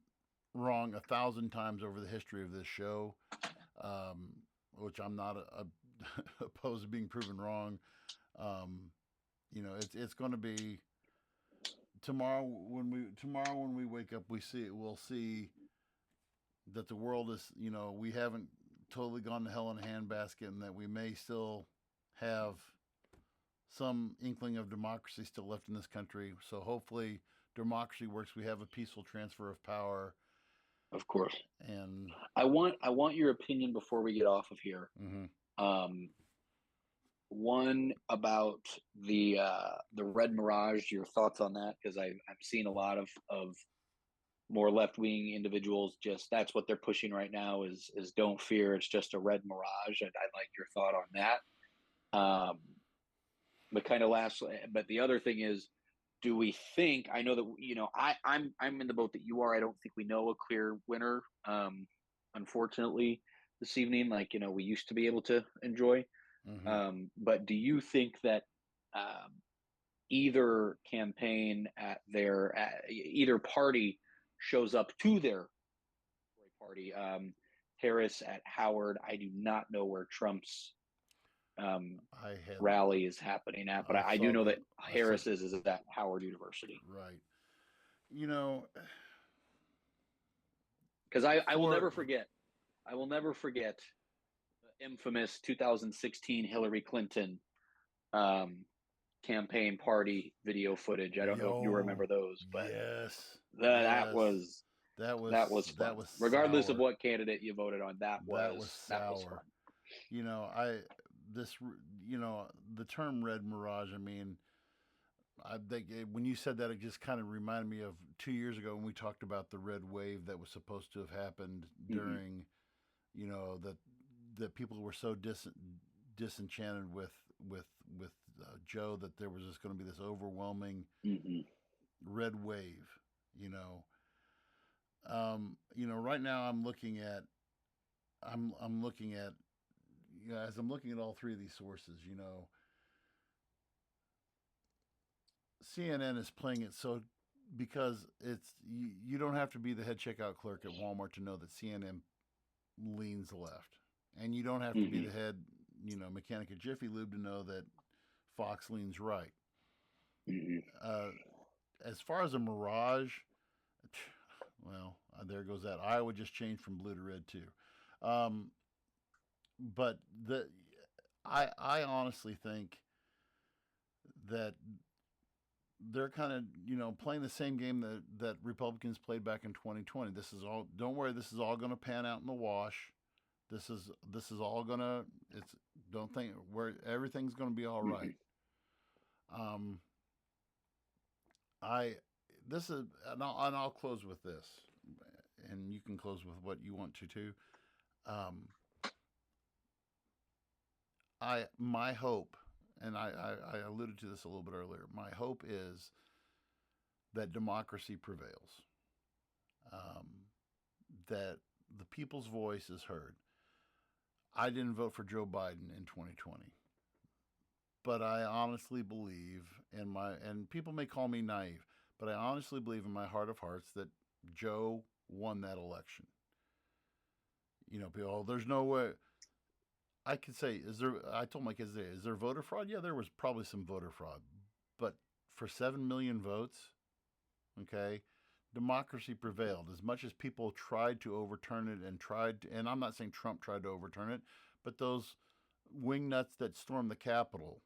wrong 1,000 times over the history of this show, which I'm not opposed to being proven wrong. It's going to be tomorrow when we wake up. We'll see that the world is, we haven't totally gone to hell in a handbasket, and that we may still have some inkling of democracy still left in this country. So hopefully democracy works. We have a peaceful transfer of power. of course, And I want your opinion before we get off of here. mm-hmm. One about the Red Mirage. Your thoughts on that? Because I'm seeing a lot of more left wing individuals. Just that's what they're pushing right now. Is don't fear. It's just a red mirage. I'd like your thought on that. Um, but kind of last, but the other thing is, do we think? I know that I'm in the boat that you are. I don't think we know a clear winner. Unfortunately, this evening, like we used to be able to enjoy. Mm-hmm. But do you think that either campaign either party shows up to their party? Harris at Howard. I do not know where Trump's rally is happening at, but I do know that Harris is at Howard University. Right. Because I will never forget. I will never forget the infamous 2016 Hillary Clinton campaign party video footage. I don't know if you remember those, but yes, that was fun. Regardless sour. of what candidate you voted on, that was fun. The term red mirage. I mean, I think when you said that, it just kind of reminded me of 2 years ago when we talked about the red wave that was supposed to have happened during, that people were so disenchanted with Joe that there was just going to be this overwhelming red wave. Right now I'm looking at as I'm looking at all three of these sources, CNN is playing it so because it's you don't have to be the head checkout clerk at Walmart to know that CNN leans left, and you don't have to be the head mechanic at Jiffy Lube to know that Fox leans right. As far as a mirage, well, there goes that. Iowa just changed from blue to red too. But I honestly think that they're kind of playing the same game that Republicans played back in 2020. This is all. Don't worry, this is all going to pan out in the wash. This is all gonna. Don't think where everything's going to be all right. And I'll close with this, and you can close with what you want to too. My hope, and I alluded to this a little bit earlier. My hope is that democracy prevails, that the people's voice is heard. I didn't vote for Joe Biden in 2020, but I honestly believe and people may call me naive, but I honestly believe in my heart of hearts that Joe won that election. People, there's no way. I could say, I told my kids, is there voter fraud? Yeah, there was probably some voter fraud. But for 7 million votes, okay, democracy prevailed. As much as people tried to overturn it and I'm not saying Trump tried to overturn it, but those wingnuts that stormed the Capitol,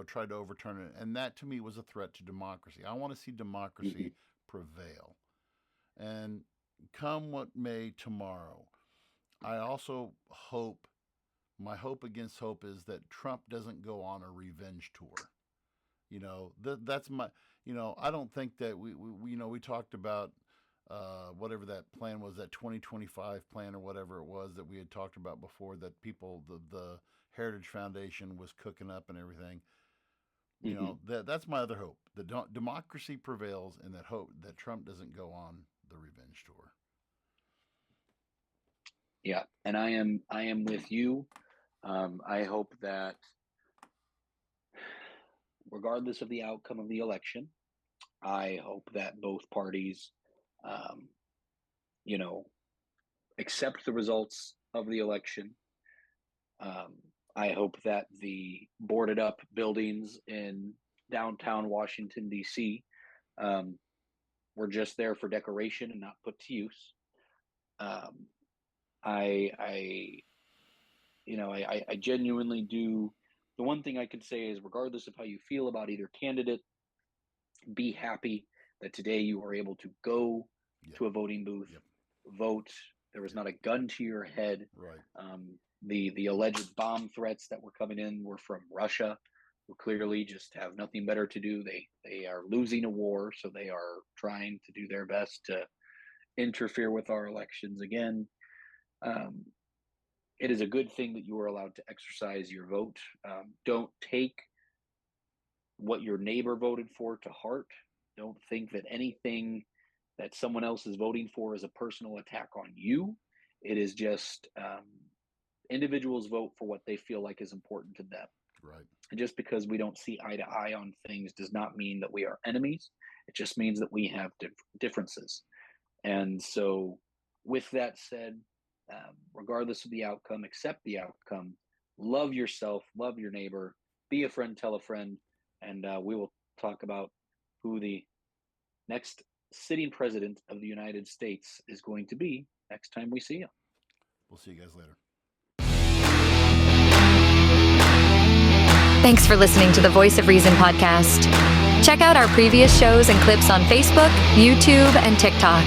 tried to overturn it. And that to me was a threat to democracy. I want to see democracy prevail. And come what may tomorrow, I also hope, my hope against hope is that Trump doesn't go on a revenge tour. That's my, I don't think that we talked about whatever that plan was, that 2025 plan or whatever it was that we had talked about before, that people, the Heritage Foundation was cooking up and everything. That's my other hope, that democracy prevails, and that hope that Trump doesn't go on the revenge tour. Yeah, and I am with you. I hope that regardless of the outcome of the election, I hope that both parties, accept the results of the election. I hope that the boarded up buildings in downtown Washington, D.C. Were just there for decoration and not put to use. I genuinely do. The one thing I could say is, regardless of how you feel about either candidate, be happy that today you were able to go to a voting booth, vote. There was not a gun to your head. Right. The alleged bomb threats that were coming in were from Russia, who clearly just have nothing better to do. They are losing a war, so they are trying to do their best to interfere with our elections again. it is a good thing that you are allowed to exercise your vote. Don't take what your neighbor voted for to heart. Don't think that anything that someone else is voting for is a personal attack on you. It is just individuals vote for what they feel like is important to them. Right. And just because we don't see eye to eye on things does not mean that we are enemies. It just means that we have differences. And so, with that said, regardless of the outcome, accept the outcome, love yourself, love your neighbor, be a friend, tell a friend, and we will talk about who the next sitting president of the United States is going to be next time we see him. We'll see you guys later. Thanks for listening to the Voice of Reason podcast. Check out our previous shows and clips on Facebook, YouTube, and TikTok.